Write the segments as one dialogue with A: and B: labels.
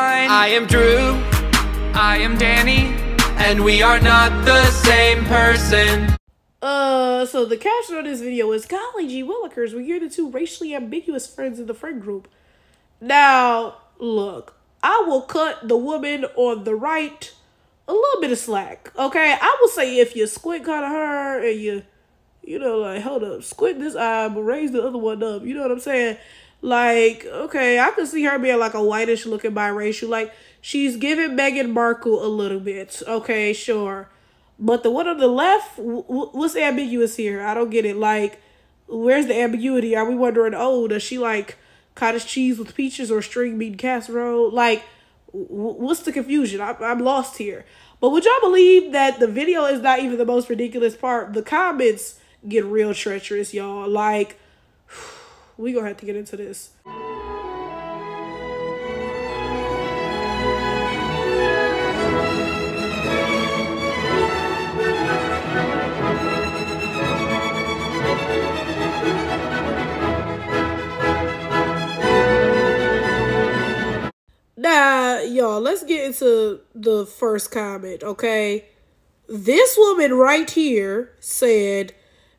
A: I am Drew, I am Danny, and we are not the same person.
B: So the caption on this video is, "Golly gee willikers, we're the two racially ambiguous friends in the friend group." Now, look, I will cut the woman on the right a little bit of slack, okay? I will say if you squint kind of her and you know, like, hold up, squint this eye, but raise the other one up, you know what I'm saying? Like, okay, I could see her being like a whitish looking biracial. Like, she's giving Meghan Markle a little bit. Okay, sure. But the one on the left, what's ambiguous here? I don't get it. Like, where's the ambiguity? Are we wondering, oh, does she like cottage cheese with peaches or string bean casserole? Like, what's the confusion? I'm lost here. But would y'all believe that the video is not even the most ridiculous part? The comments get real treacherous, y'all. Like, we gonna have to get into this. Now, y'all, let's get into the first comment, okay? This woman right here said,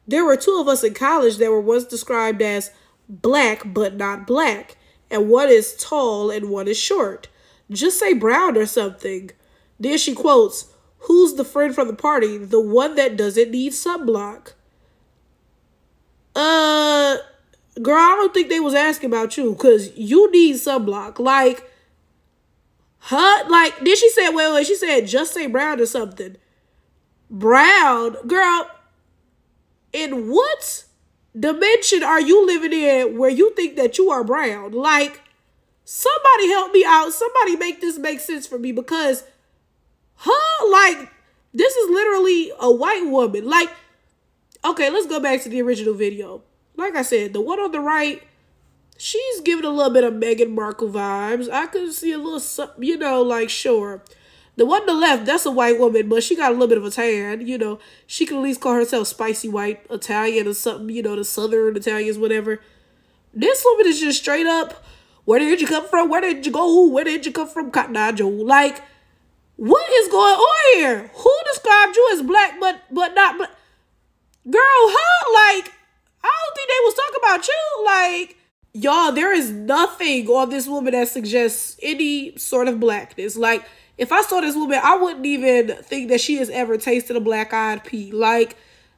B: "There were two of us in college that were once described as black but not black, and one is tall and one is short. Just say brown or something." Then she quotes, "Who's the friend from the party? The one that doesn't need sunblock." Girl, I don't think they was asking about you, because you need sunblock. Like, huh? Like, then she said, wait, she said, "Just say brown or something." Brown? Girl, in what dimension are you living in where you think that you are brown? Like, somebody help me out. Somebody make this make sense for me, because, like, this is literally a white woman. Like, okay, let's go back to the original video. Like I said, the one on the right, she's giving a little bit of Meghan Markle vibes. I could see a little something, you know, like, sure. The one on the left, that's a white woman, but she got a little bit of a tan, you know. She can at least call herself spicy white Italian or something, you know, the Southern Italians, whatever. This woman is just straight up, where did you come from? Where did you go? Where did you come from, Cotton Eye Joe? Like, what is going on here? Who described you as black but not black? Girl, Like, I don't think they was talking about you. Like, y'all, there is nothing on this woman that suggests any sort of blackness. Like, if I saw this woman, I wouldn't even think that she has ever tasted a black-eyed pea. Like,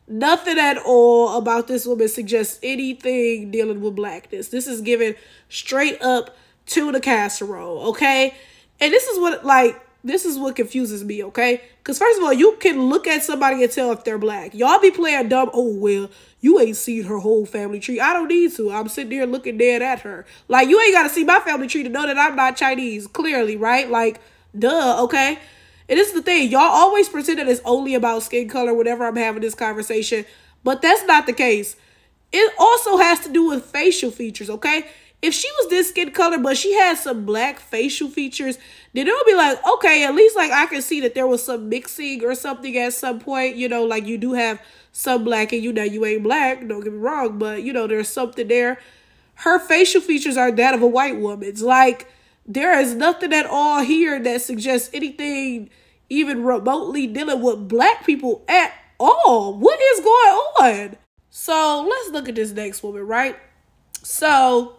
B: nothing at all about this woman suggests anything dealing with blackness. This is given straight up tuna casserole, okay? And this is what confuses me, okay? Because first of all, you can look at somebody and tell if they're black. Y'all be playing dumb. Oh, well, you ain't seen her whole family tree. I don't need to. I'm sitting there looking dead at her. Like, you ain't got to see my family tree to know that I'm not Chinese, clearly, right? Like, duh, okay? And this is the thing. Y'all always pretend that it's only about skin color whenever I'm having this conversation. But that's not the case. It also has to do with facial features, okay? If she was this skin color, but she had some black facial features, then it would be like, okay, at least, like, I can see that there was some mixing or something at some point. You know, like, you do have some black and you know you ain't black. Don't get me wrong, but, you know, there's something there. Her facial features are that of a white woman's. Like, there is nothing at all here that suggests anything even remotely dealing with black people at all. What is going on? So, let's look at this next woman, right? So,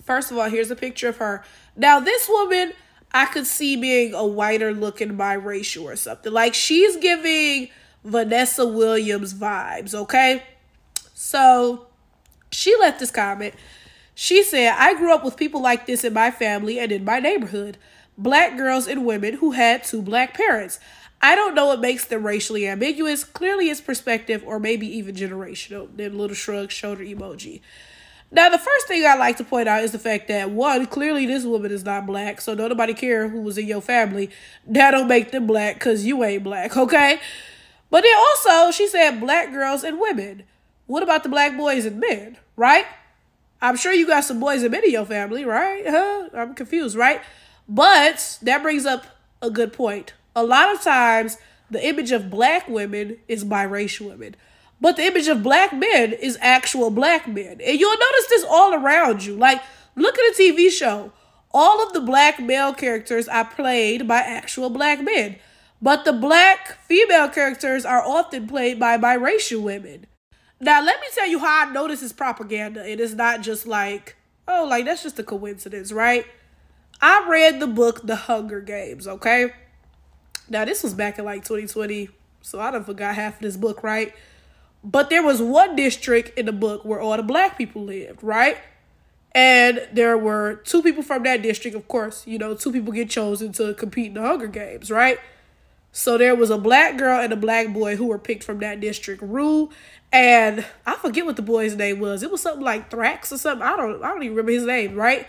B: first of all, here's a picture of her. Now, this woman, I could see being a whiter looking biracial or something. Like, she's giving Vanessa Williams vibes, okay? So, she left this comment. She said, "I grew up with people like this in my family and in my neighborhood. Black girls and women who had two black parents. I don't know what makes them racially ambiguous. Clearly it's perspective or maybe even generational." Then little shrug, shoulder emoji. Now, the first thing I like to point out is the fact that, one, clearly this woman is not black, so don't nobody care who was in your family. That don't make them black because you ain't black, okay? But then also, she said black girls and women. What about the black boys and men, right? I'm sure you got some boys and men in your family, right? Huh? I'm confused, right? But that brings up a good point. A lot of times, the image of black women is biracial women. But the image of black men is actual black men. And you'll notice this all around you. Like, look at a TV show. All of the black male characters are played by actual black men, but the black female characters are often played by biracial women. Now, let me tell you how I know this is propaganda. It is not just like, oh, like that's just a coincidence, right? I read the book The Hunger Games, okay? Now, this was back in like 2020, so I done forgot half of this book, right? But there was one district in the book where all the black people lived, right? And there were 2 people from that district, of course. You know, 2 people get chosen to compete in the Hunger Games, right? So there was a black girl and a black boy who were picked from that district. Rue, and I forget what the boy's name was. It was something like Thrax or something. I don't even remember his name, right?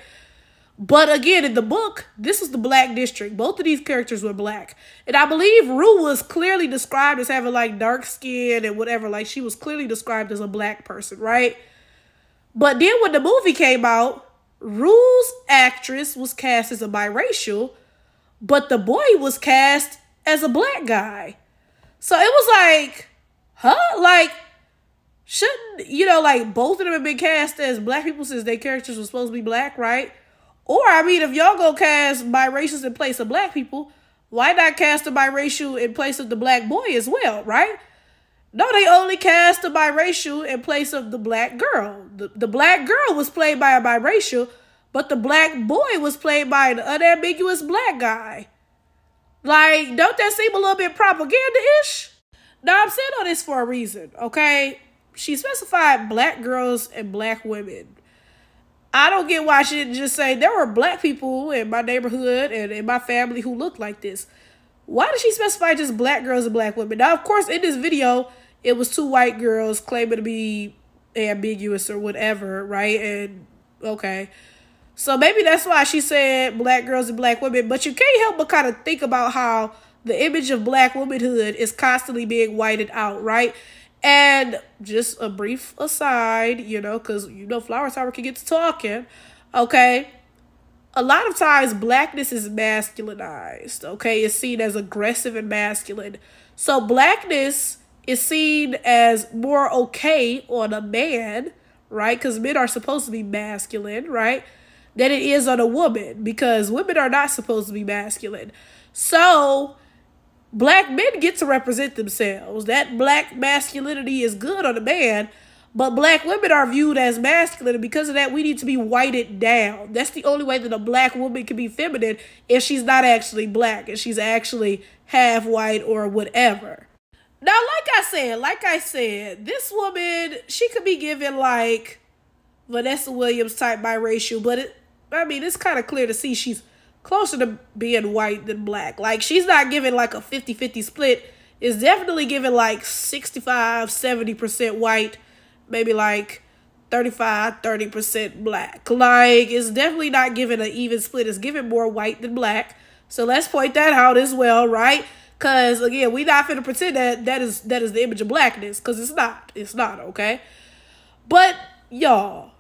B: But again, in the book, this was the black district. Both of these characters were black. And I believe Rue was clearly described as having like dark skin and whatever. Like she was clearly described as a black person, right? But then when the movie came out, Rue's actress was cast as a biracial, but the boy was cast as a black guy. So it was like, huh? Like, shouldn't, you know, like both of them have been cast as black people since their characters were supposed to be black, right? Or, I mean, if y'all go cast biracials in place of black people, why not cast a biracial in place of the black boy as well, right? No, they only cast a biracial in place of the black girl. The black girl was played by a biracial, but the black boy was played by an unambiguous black guy. Like, don't that seem a little bit propaganda-ish? Now, I'm saying all this for a reason, okay? She specified black girls and black women. I don't get why she didn't just say there were black people in my neighborhood and in my family who looked like this. Why did she specify just black girls and black women? Now, of course, in this video, it was 2 white girls claiming to be ambiguous or whatever, right? And, okay. So maybe that's why she said black girls and black women. But you can't help but kind of think about how the image of black womanhood is constantly being whited out, right? And just a brief aside, you know, because, you know, Flower Tower can get to talking, okay? A lot of times, blackness is masculinized, okay? It's seen as aggressive and masculine. So blackness is seen as more okay on a man, right? Because men are supposed to be masculine, right? Than it is on a woman, because women are not supposed to be masculine. So black men get to represent themselves. That black masculinity is good on a man, but black women are viewed as masculine, and because of that, we need to be whited down. That's the only way that a black woman can be feminine, if she's not actually black, and she's actually half white or whatever. Now, like I said, this woman, she could be given like Vanessa Williams type biracial, but it's kind of clear to see she's closer to being white than black. Like, she's not giving like a 50-50 split. It's definitely giving like 65-70% white, maybe like 35-30% black. Like, it's definitely not giving an even split. It's giving more white than black. So let's point that out as well, right? Because, again, we not finna pretend that is the image of blackness, because it's not. It's not, okay? But, y'all,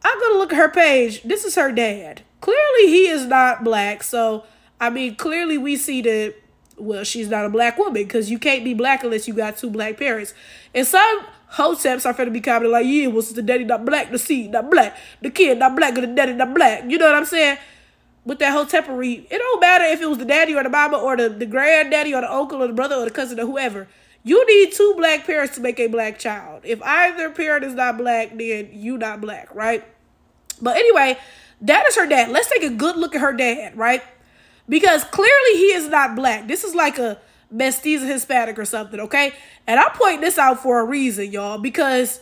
B: I'm going to look at her page. This is her dad. Clearly, he is not black. So, I mean, clearly we see that, well, she's not a black woman, because you can't be black unless you got 2 black parents. And some hoteps are finna be commenting like, yeah, was the daddy not black, the seed not black, the kid not black, or the daddy not black. You know what I'm saying? With that hotepery, it don't matter if it was the daddy or the mama or the granddaddy or the uncle or the brother or the cousin or whoever. You need 2 black parents to make a black child. If either parent is not black, then you not black, right? But anyway, that is her dad. Let's take a good look at her dad, right? Because clearly he is not black. This is like a mestiza Hispanic or something, okay? And I'm pointing this out for a reason, y'all, because,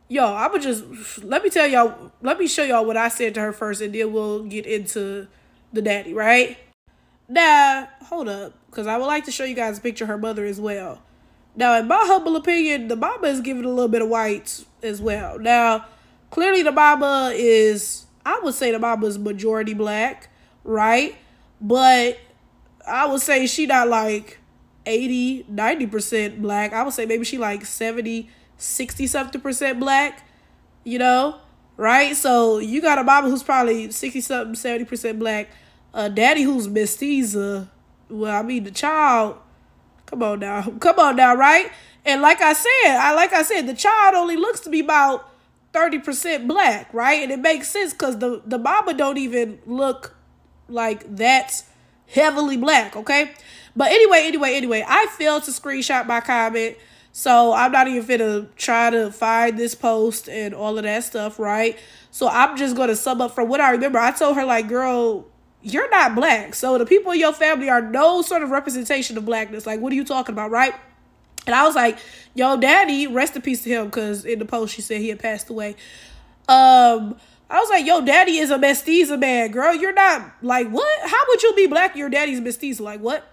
B: y'all, I'ma just, let me show y'all what I said to her first, and then we'll get into the daddy, right? Now, hold up, because I would like to show you guys a picture of her mother as well. Now, in my humble opinion, the mama is giving a little bit of white as well. Now, clearly the mama is, I would say the mama is majority black, right? But I would say she not like 80-90% black. I would say maybe she like 60-something% black, you know, right? So you got a mama who's probably 60-something, 70% black, a daddy who's mestiza. Well, I mean, the child, come on now, right? And like I said, the child only looks to be about 30% black, right? And it makes sense because the mama don't even look like that's heavily black, okay? But anyway, I failed to screenshot my comment, so I'm not even finna try to find this post and all of that stuff, right? So I'm just gonna sum up from what I remember. I told her, like, girl, you're not black. So the people in your family are no sort of representation of blackness. Like, what are you talking about, right? And I was like, yo, daddy, rest in peace to him, because in the post she said he had passed away. I was like, yo, daddy is a mestiza man, girl. You're not, like, what? How would you be black? Your daddy's mestiza. Like, what?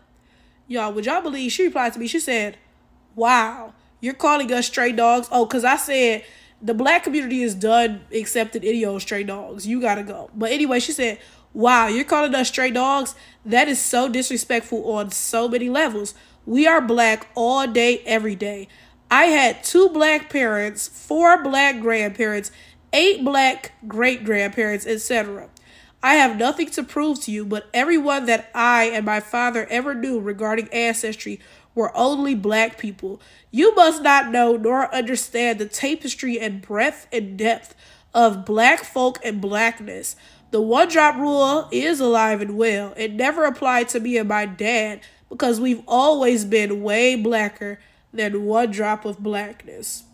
B: Y'all, would y'all believe? She replied to me. She said, wow, you're calling us stray dogs? Oh, because I said the black community is done accepting any old stray dogs. You got to go. But anyway, she said, wow, you're calling us stray dogs? That is so disrespectful on so many levels. We are black all day, every day. I had 2 black parents, 4 black grandparents, 8 black great-grandparents, etc. I have nothing to prove to you, but everyone that I and my father ever knew regarding ancestry were only black people. You must not know nor understand the tapestry and breadth and depth of black folk and blackness. The one-drop rule is alive and well. It never applied to me and my dad because we've always been way blacker than one drop of blackness.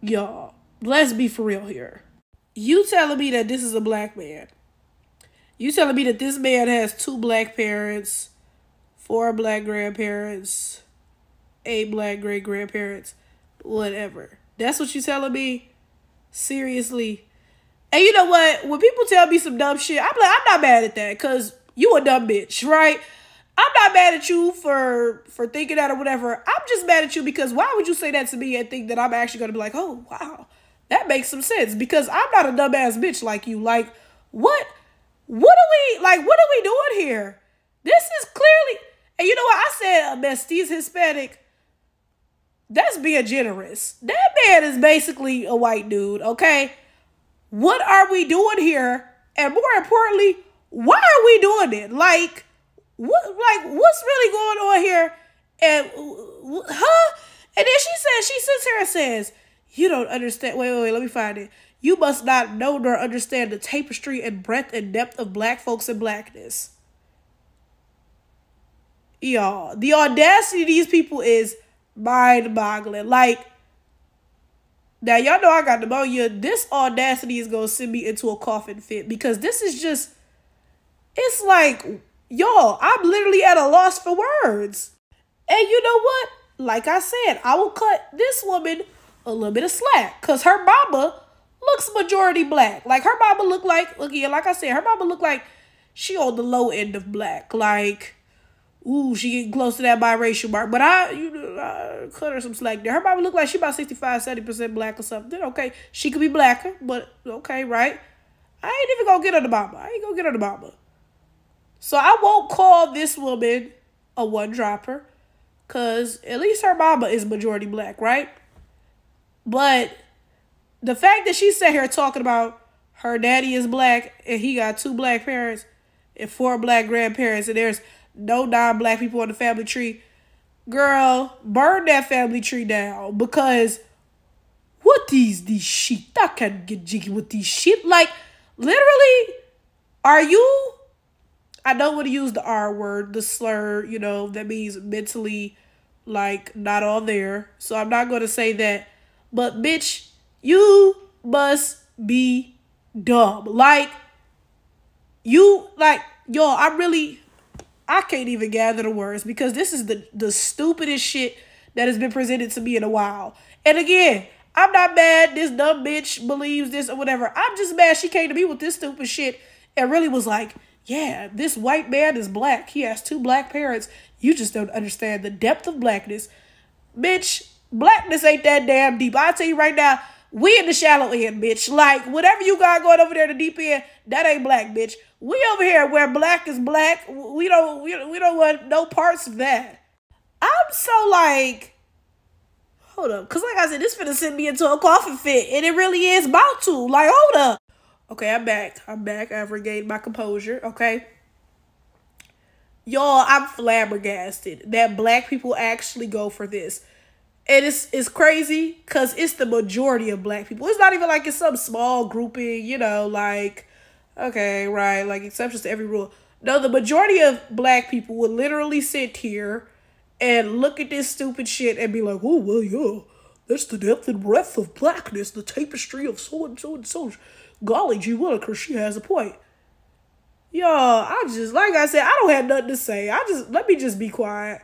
B: Y'all, let's be for real here. You telling me that this is a black man. You telling me that this man has 2 black parents, 4 black grandparents, 8 black great-grandparents, whatever. That's what you telling me? Seriously? And you know what? When people tell me some dumb shit, I'm like, I'm not mad at that because you a dumb bitch, right? I'm not mad at you for thinking that or whatever. I'm just mad at you because why would you say that to me and think that I'm actually going to be like, oh, wow, that makes some sense because I'm not a dumbass bitch like you. Like, what are we doing here? This is clearly, and you know what? I said a mestiz Hispanic. That's being generous. That man is basically a white dude, okay? What are we doing here? And more importantly, why are we doing it? Like, what's really going on here? And, And then she sits here and says, you don't understand. Wait, let me find it. You must not know nor understand the tapestry and breadth and depth of black folks and blackness. Y'all, the audacity of these people is mind-boggling. Like, now y'all know I got pneumonia. This audacity is going to send me into a coughing fit because this is just, it's like, y'all, I'm literally at a loss for words. And you know what? Like I said, I will cut this woman a little bit of slack because her mama looks majority black. Like, her mama look like, again, like I said, her mama look like she on the low end of black. Like, ooh, she getting close to that biracial mark. But I cut her some slack there. Her mama look like she about 65, 70% black or something. Okay, she could be blacker, but okay, right? I ain't even gonna get her the mama. I ain't gonna get her the mama. So I won't call this woman a one-dropper because at least her mama is majority black, right? But the fact that she sat here talking about her daddy is black and he got 2 black parents and 4 black grandparents and there's no non-black people on the family tree, girl, burn that family tree down because what these shit? I can't get jiggy with these shit. Like, literally, are you... I don't want to use the R word, the slur, you know, that means mentally, like, not all there. So I'm not going to say that. But, bitch, you must be dumb. Like, you, like, yo, I can't even gather the words because this is the stupidest shit that has been presented to me in a while. And again, I'm not mad this dumb bitch believes this or whatever. I'm just mad she came to me with this stupid shit and really was like, yeah, this white man is black. He has 2 black parents. You just don't understand the depth of blackness. Bitch, blackness ain't that damn deep. I'll tell you right now, we in the shallow end, bitch. Like, whatever you got going over there in the deep end, that ain't black, bitch. We over here where black is black. We don't want no parts of that. I'm so like, hold up. Because like I said, this finna send me into a coughing fit. And it really is about to. Like, hold up. Okay, I'm back. I've regained my composure, okay? Y'all, I'm flabbergasted that black people actually go for this. And it's crazy because it's the majority of black people. It's not even like it's some small grouping, you know, like, Okay, right. Like exceptions to every rule. No, the majority of black people would literally sit here and look at this stupid shit and be like, oh, well, yeah, that's the depth and breadth of blackness, the tapestry of so and so and so. Golly gee Willikers, she has a point. Y'all, I just, like I said, I don't have nothing to say. Let me just be quiet.